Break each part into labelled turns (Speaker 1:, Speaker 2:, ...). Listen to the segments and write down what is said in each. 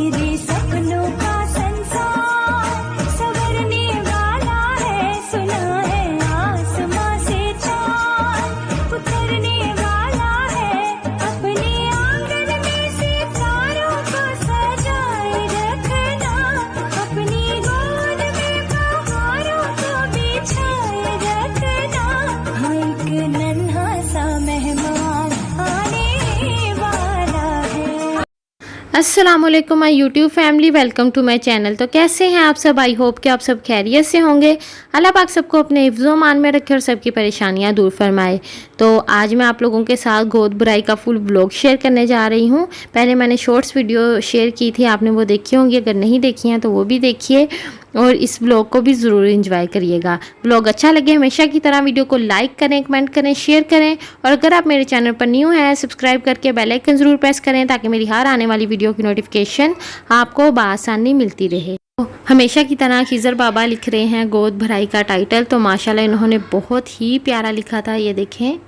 Speaker 1: मेरे सपनों का संसार संवरने वाला है, सुना है आसमां से चांद उतरने वाला है, अपने आंगन में सितारों को सजाए रखना, अपनी गोद में बहारों को बिछाए रखना, हाँ एक नन्हा सा मेहमान आने वाला है।
Speaker 2: अस्सलाम वालेकुम my YouTube family, welcome to my channel. तो कैसे हैं आप सब? आई होप कि आप सब खैरियत से होंगे। अल्लाह पाक सबको अपने हिफ्ज़ो मान में रखे और सबकी परेशानियां दूर फरमाए। तो आज मैं आप लोगों के साथ गोद भराई का फुल व्लॉग शेयर करने जा रही हूं। पहले मैंने शॉर्ट्स वीडियो शेयर की थी, आपने वो देखी होंगी, अगर नहीं देखी हैं तो वो भी देखिए और इस व्लॉग को भी ज़रूर एंजॉय करिएगा। व्लॉग अच्छा लगे हमेशा की तरह वीडियो को लाइक करें, कमेंट करें, शेयर करें और अगर आप मेरे चैनल पर न्यू हैं सब्सक्राइब करके बेल आइकन ज़रूर प्रेस करें ताकि मेरी हर आने वाली वीडियो की नोटिफिकेशन आपको बआसानी मिलती रहे। तो हमेशा की तरह खिज़र बाबा लिख रहे हैं गोद भराई का टाइटल, तो माशाल्लाह इन्होंने बहुत ही प्यारा लिखा था, ये देखें।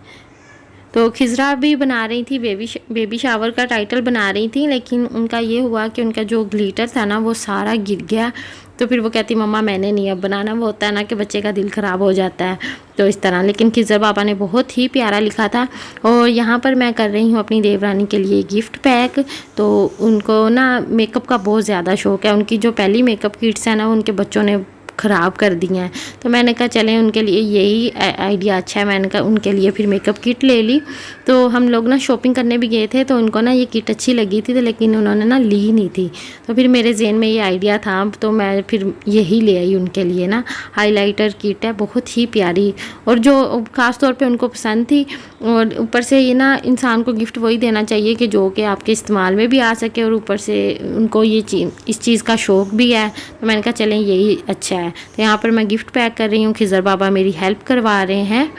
Speaker 2: तो खिज़रा भी बना रही थी, बेबी शावर का टाइटल बना रही थी, लेकिन उनका ये हुआ कि उनका जो ग्लिटर था ना वो सारा गिर गया। तो फिर वो कहती मम्मा मैंने नहीं अब बनाना, वो होता है ना कि बच्चे का दिल ख़राब हो जाता है, तो इस तरह। लेकिन खिज़र बाबा ने बहुत ही प्यारा लिखा था। और यहाँ पर मैं कर रही हूँ अपनी देवरानी के लिए गिफ्ट पैक। तो उनको ना मेकअप का बहुत ज़्यादा शौक़ है, उनकी जो पहली मेकअप किट्स है ना उनके बच्चों ने ख़राब कर दी हैं। तो मैंने कहा चलें उनके लिए यही आइडिया अच्छा है, मैंने कहा उनके लिए फिर मेकअप किट ले ली। तो हम लोग ना शॉपिंग करने भी गए थे, तो उनको ना ये किट अच्छी लगी थी, तो लेकिन उन्होंने ना ली नहीं थी। तो फिर मेरे जहन में ये आइडिया था, तो मैं फिर यही ले आई उनके लिए ना। हाइलाइटर किट है, बहुत ही प्यारी और जो ख़ास तौर पे उनको पसंद थी। और ऊपर से ये ना इंसान को गिफ्ट वही देना चाहिए कि जो कि आपके इस्तेमाल में भी आ सके और ऊपर से उनको ये इस चीज़ का शौक़ भी है। तो मैंने कहा चलें यही अच्छा है। तो यहाँ पर मैं गिफ्ट पैक कर रही हूँ, खिज़र बाबा मेरी हेल्प करवा रहे हैं।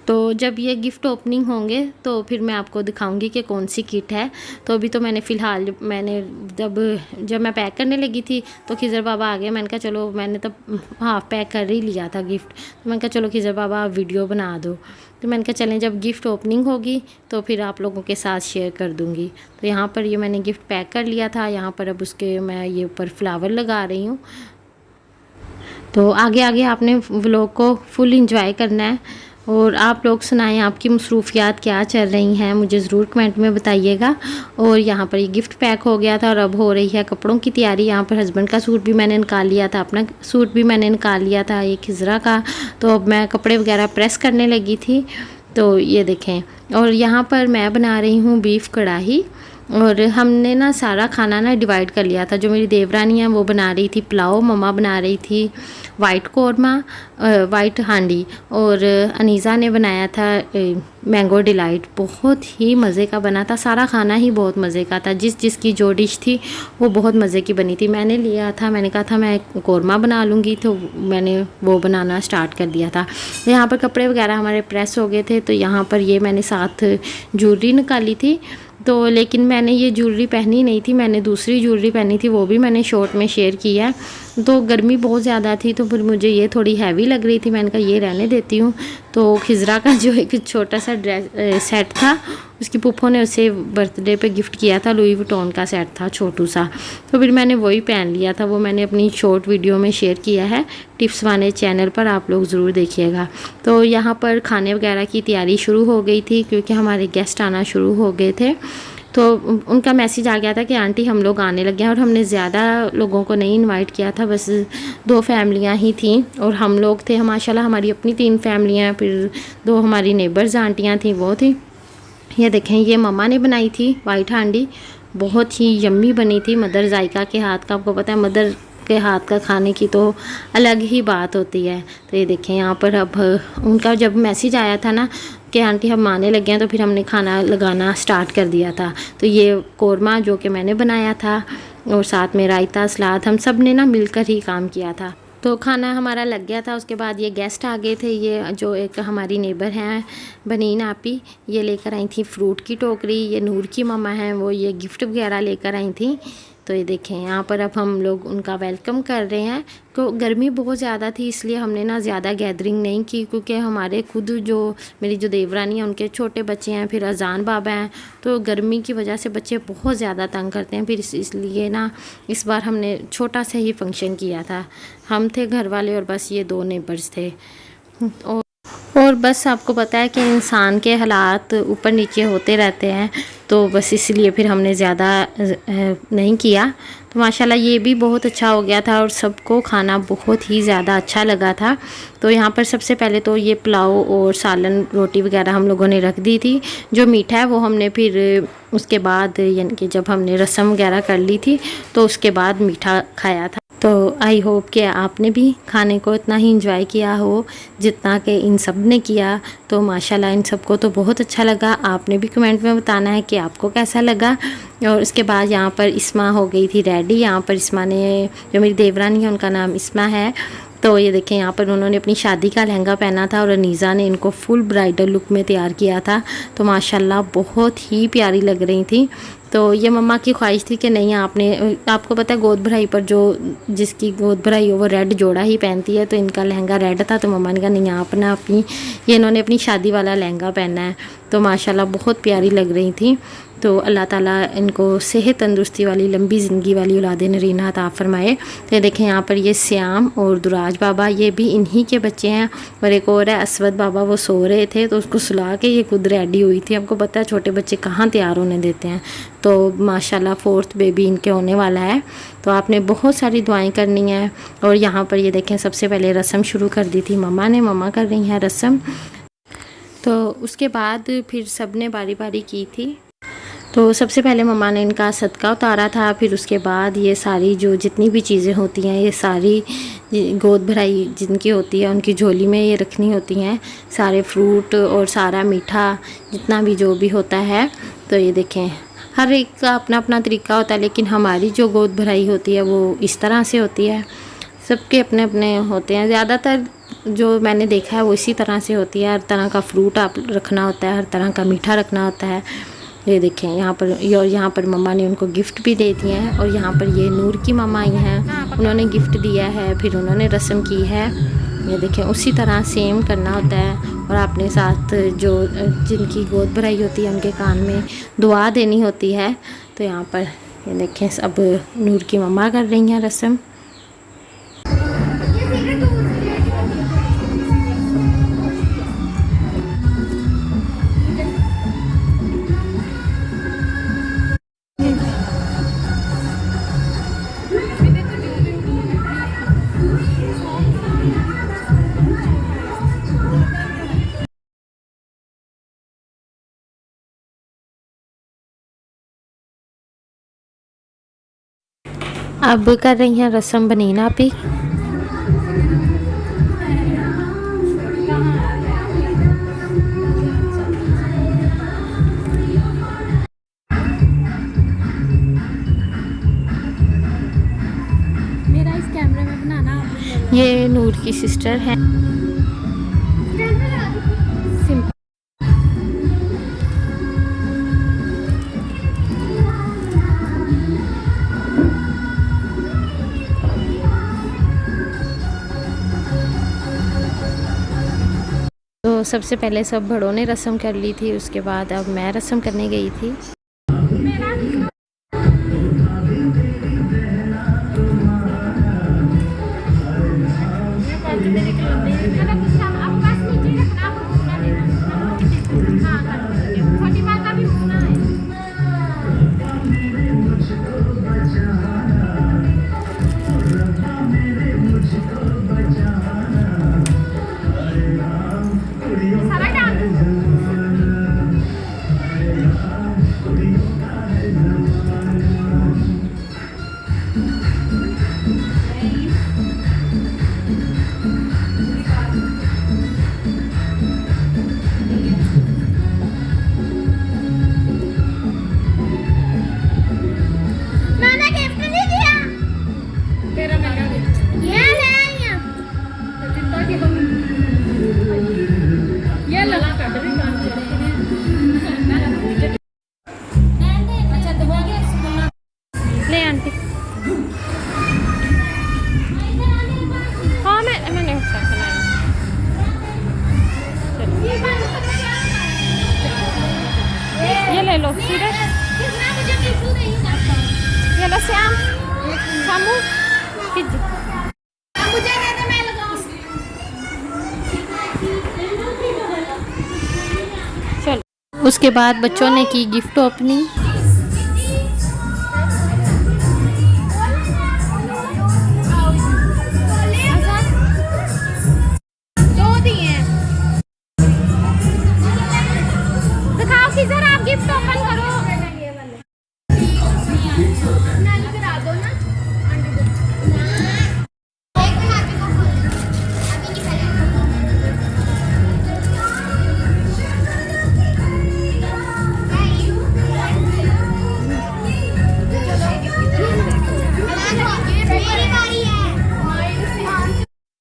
Speaker 2: तो जब ये गिफ्ट ओपनिंग होंगे तो फिर मैं आपको दिखाऊंगी कि कौन सी किट है। तो अभी तो मैंने फ़िलहाल जब मैं पैक करने लगी थी तो खिज़र बाबा आ गए। मैंने कहा चलो, मैंने तब हाफ पैक कर ही लिया था गिफ्ट, तो मैंने कहा चलो खिज़र बाबा आप वीडियो बना दो। तो मैंने कहा चलें जब गिफ्ट ओपनिंग होगी तो फिर आप लोगों के साथ शेयर कर दूँगी। तो यहाँ पर ये मैंने गिफ्ट पैक कर लिया था। यहाँ पर अब उसके मैं ये ऊपर फ्लावर लगा रही हूँ। तो आगे आगे आपने व्लॉग को फुल इंजॉय करना है और आप लोग सुनाएं आपकी मसरूफियात क्या चल रही हैं, मुझे ज़रूर कमेंट में बताइएगा। और यहाँ पर ये गिफ्ट पैक हो गया था और अब हो रही है कपड़ों की तैयारी। यहाँ पर हस्बैंड का सूट भी मैंने निकाल लिया था, अपना सूट भी मैंने निकाल लिया था, ये खिज़रा का। तो अब मैं कपड़े वगैरह प्रेस करने लगी थी। तो ये देखें, और यहाँ पर मैं बना रही हूँ बीफ कढ़ाई। और हमने ना सारा खाना ना डिवाइड कर लिया था। जो मेरी देवरानी है वो बना रही थी पुलाव, मम्मा बना रही थी वाइट कौरमा, वाइट हांडी, और अनीज़ा ने बनाया था मैंगो डिलाइट। बहुत ही मज़े का बना था, सारा खाना ही बहुत मज़े का था। जिसकी जो डिश थी वो बहुत मज़े की बनी थी। मैंने लिया था, मैंने कहा था मैं कौरमा बना लूँगी, तो मैंने वो बनाना स्टार्ट कर दिया था। यहाँ पर कपड़े वगैरह हमारे प्रेस हो गए थे, तो यहाँ पर ये मैंने साथ ज्वेलरी निकाली थी। तो लेकिन मैंने ये ज्वेलरी पहनी नहीं थी, मैंने दूसरी ज्वेलरी पहनी थी, वो भी मैंने शॉर्ट में शेयर किया है। तो गर्मी बहुत ज़्यादा थी तो फिर मुझे ये थोड़ी हैवी लग रही थी, मैंने कहा ये रहने देती हूँ। तो खिज़रा का जो एक छोटा सा ड्रेस सेट था, उसकी पुप्पो ने उसे बर्थडे पे गिफ्ट किया था, लुई वुइटन का सेट था छोटू सा। तो फिर मैंने वही पहन लिया था, वो मैंने अपनी शॉर्ट वीडियो में शेयर किया है टिप्स वाले चैनल पर, आप लोग ज़रूर देखिएगा। तो यहाँ पर खाने वगैरह की तैयारी शुरू हो गई थी क्योंकि हमारे गेस्ट आना शुरू हो गए थे। तो उनका मैसेज आ गया था कि आंटी हम लोग आने लगे हैं, और हमने ज़्यादा लोगों को नहीं इनवाइट किया था, बस 2 फैमिलियां ही थी और हम लोग थे। माशाल्लाह हमारी अपनी 3 फैमिलियां, फिर 2 हमारी नेबर्स आंटियां थी, वो थी। ये देखें, ये मम्मा ने बनाई थी वाइट हांडी, बहुत ही यम्मी बनी थी। मदर जायका के हाथ का, आपको पता है मदर के हाथ का खाने की तो अलग ही बात होती है। तो ये देखें, यहाँ पर अब उनका जब मैसेज आया था ना कि आंटी हम आने लगे हैं, तो फिर हमने खाना लगाना स्टार्ट कर दिया था। तो ये कौरमा जो कि मैंने बनाया था और साथ में रायता, सलाद, हम सब ने ना मिलकर ही काम किया था। तो खाना हमारा लग गया था। उसके बाद ये गेस्ट आ गए थे। ये जो एक हमारी नेबर हैं बनीन आपी, ये लेकर आई थी फ्रूट की टोकरी। ये नूर की मम्मा हैं, वो ये गिफ्ट वगैरह लेकर आई थी। तो ये देखें यहाँ पर अब हम लोग उनका वेलकम कर रहे हैं। तो गर्मी बहुत ज़्यादा थी इसलिए हमने ना ज़्यादा गैदरिंग नहीं की, क्योंकि हमारे खुद जो मेरी जो देवरानी है उनके छोटे बच्चे हैं, फिर अजान बाबा हैं, तो गर्मी की वजह से बच्चे बहुत ज़्यादा तंग करते हैं। फिर इसलिए ना इस बार हमने छोटा सा ही फंक्शन किया था। हम थे घर वाले और बस ये 2 नेबर्स थे। और बस आपको पता है कि इंसान के हालात ऊपर नीचे होते रहते हैं, तो बस इसलिए फिर हमने ज़्यादा नहीं किया। तो माशाल्लाह ये भी बहुत अच्छा हो गया था और सबको खाना बहुत ही ज़्यादा अच्छा लगा था। तो यहाँ पर सबसे पहले तो ये पुलाव और सालन रोटी वगैरह हम लोगों ने रख दी थी। जो मीठा है वो हमने फिर उसके बाद, यानी कि जब हमने रस्म वगैरह कर ली थी तो उसके बाद मीठा खाया था। तो आई होप कि आपने भी खाने को इतना ही इंजॉय किया हो जितना कि इन सब ने किया। तो माशाल्लाह इन सबको तो बहुत अच्छा लगा। आपने भी कमेंट में बताना है कि आपको कैसा लगा। और उसके बाद यहाँ पर इस्मा हो गई थी रेडी। यहाँ पर इस्मा ने, जो मेरी देवरानी है उनका नाम इस्मा है, तो ये देखें यहाँ पर उन्होंने अपनी शादी का लहंगा पहना था और अनीज़ा ने इनको फुल ब्राइडल लुक में तैयार किया था। तो माशाल्लाह बहुत ही प्यारी लग रही थी। तो ये मम्मा की ख्वाहिश थी कि नहीं, आपको पता है गोद भराई पर जो जिसकी गोद भराई हो वो रेड जोड़ा ही पहनती है, तो इनका लहंगा रेड था। तो मम्मा ने कहा नहीं, आप ना ये इन्होंने अपनी शादी वाला लहंगा पहना है। तो माशाल्लाह बहुत प्यारी लग रही थी। तो अल्लाह ताला इनको सेहत तंदुरुस्ती वाली लंबी ज़िंदगी वाली औलाद नरीना अता फरमाए। तो देखें यहाँ पर ये श्याम और दुराज बाबा, ये भी इन्हीं के बच्चे हैं। और एक और है असवद बाबा, वो सो रहे थे तो उसको सुला के ये खुद रेडी हुई थी। आपको पता है छोटे बच्चे कहाँ तैयार होने देते हैं। तो माशाल्लाह 4th बेबी इनके होने वाला है। तो आपने बहुत सारी दुआएं करनी है। और यहाँ पर ये देखें सबसे पहले रस्म शुरू कर दी थी मम्मा कर रही हैं रस्म। तो उसके बाद फिर सब ने बारी बारी की थी। तो सबसे पहले मम्मा ने इनका सदका उतारा था। फिर उसके बाद ये सारी जो जितनी भी चीज़ें होती हैं, ये सारी गोद भराई जिनकी होती है उनकी झोली में ये रखनी होती हैं, सारे फ्रूट और सारा मीठा जितना भी जो भी होता है। तो ये देखें हर एक का अपना अपना तरीका होता है, लेकिन हमारी जो गोद भराई होती है वो इस तरह से होती है। सबके अपने अपने होते हैं। ज़्यादातर जो मैंने देखा है वो इसी तरह से होती है। हर तरह का फ्रूट आप रखना होता है, हर तरह का मीठा रखना होता है। ये देखें यहाँ पर मम्मा ने उनको गिफ्ट भी दे दिए हैं। और यहाँ पर ये नूर की मम्मा आई हैं, उन्होंने गिफ्ट दिया है, फिर उन्होंने रस्म की है। ये देखें उसी तरह सेम करना होता है। और अपने साथ जो जिनकी गोद भराई होती है उनके कान में दुआ देनी होती है। तो यहाँ पर ये देखें अब नूर की मम्मा कर रही हैं रस्म। अब कर रही हैं रस्म बनीना पे।
Speaker 3: मेरा इस कैमरे में बनाना।
Speaker 2: ये नूर की सिस्टर है।
Speaker 3: सिंपल।
Speaker 2: तो सबसे पहले सब बड़ों ने रस्म कर ली थी, उसके बाद अब मैं रस्म करने गई थी। हाँ मैंने उसका खिलाया। ये ले लो सूरज, ये लो श्याम, सामू, किज। चलो उसके बाद बच्चों ने की गिफ्ट ओपनिंग। दिखाओ किधर, आप गिफ्ट ओपन करो।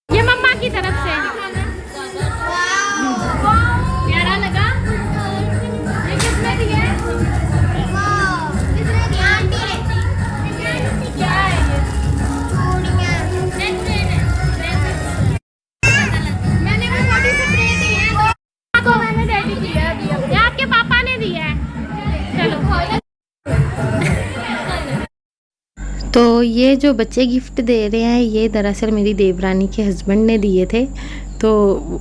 Speaker 2: ये मम्मा की तरफ से। प्यारा लगा। ये किसने दिया है? क्या है ये? मैंने वो बॉडी स्प्रे दी है तो मैंने डैडी दिया है। ये आपके पापा ने दिया है। चलो तो ये जो बच्चे गिफ्ट दे रहे हैं ये दरअसल मेरी देवरानी के हस्बैंड ने दिए थे। तो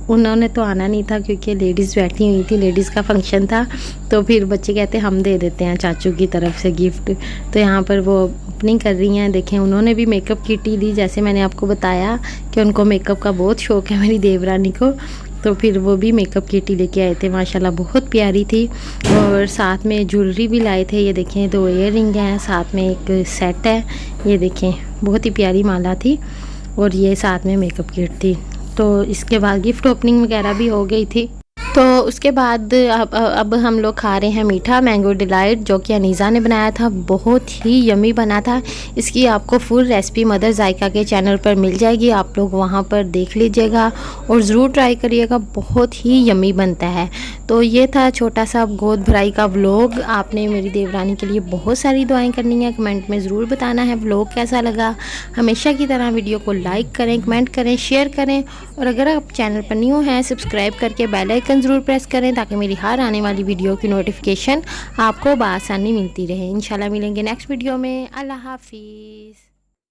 Speaker 2: उन्होंने तो आना नहीं था क्योंकि लेडीज़ बैठी हुई थी, लेडीज़ का फंक्शन था। तो फिर बच्चे कहते हम दे देते हैं चाचू की तरफ से गिफ्ट। तो यहाँ पर वो ओपनिंग कर रही हैं। देखें उन्होंने भी मेकअप किट ही दी, जैसे मैंने आपको बताया कि उनको मेकअप का बहुत शौक़ है मेरी देवरानी को। तो फिर वो भी मेकअप किट ही लेके आए थे, माशाल्लाह बहुत प्यारी थी। और साथ में ज्वेलरी भी लाए थे। ये देखें 2 इयररिंग हैं, साथ में एक सेट है। ये देखें बहुत ही प्यारी माला थी और ये साथ में मेकअप किट थी। तो इसके बाद गिफ्ट ओपनिंग वगैरह भी हो गई थी। तो उसके बाद अब हम लोग खा रहे हैं मीठा मैंगो डिलाइट, जो कि अनीज़ा ने बनाया था। बहुत ही यमी बना था। इसकी आपको फुल रेसिपी मदर जायका के चैनल पर मिल जाएगी, आप लोग वहां पर देख लीजिएगा और ज़रूर ट्राई करिएगा, बहुत ही यमी बनता है। तो ये था छोटा सा गोद भराई का व्लॉग। आपने मेरी देवरानी के लिए बहुत सारी दुआएं करनी है, कमेंट में ज़रूर बताना है व्लॉग कैसा लगा। हमेशा की तरह वीडियो को लाइक करें, कमेंट करें, शेयर करें और अगर आप चैनल पर न्यू हैं सब्सक्राइब करके बेल आइकन ज़रूर प्रेस करें ताकि मेरी हर आने वाली वीडियो की नोटिफिकेशन आपको बआसानी मिलती रहे। इंशाल्लाह मिलेंगे नेक्स्ट वीडियो में। अल्लाह हाफिज़।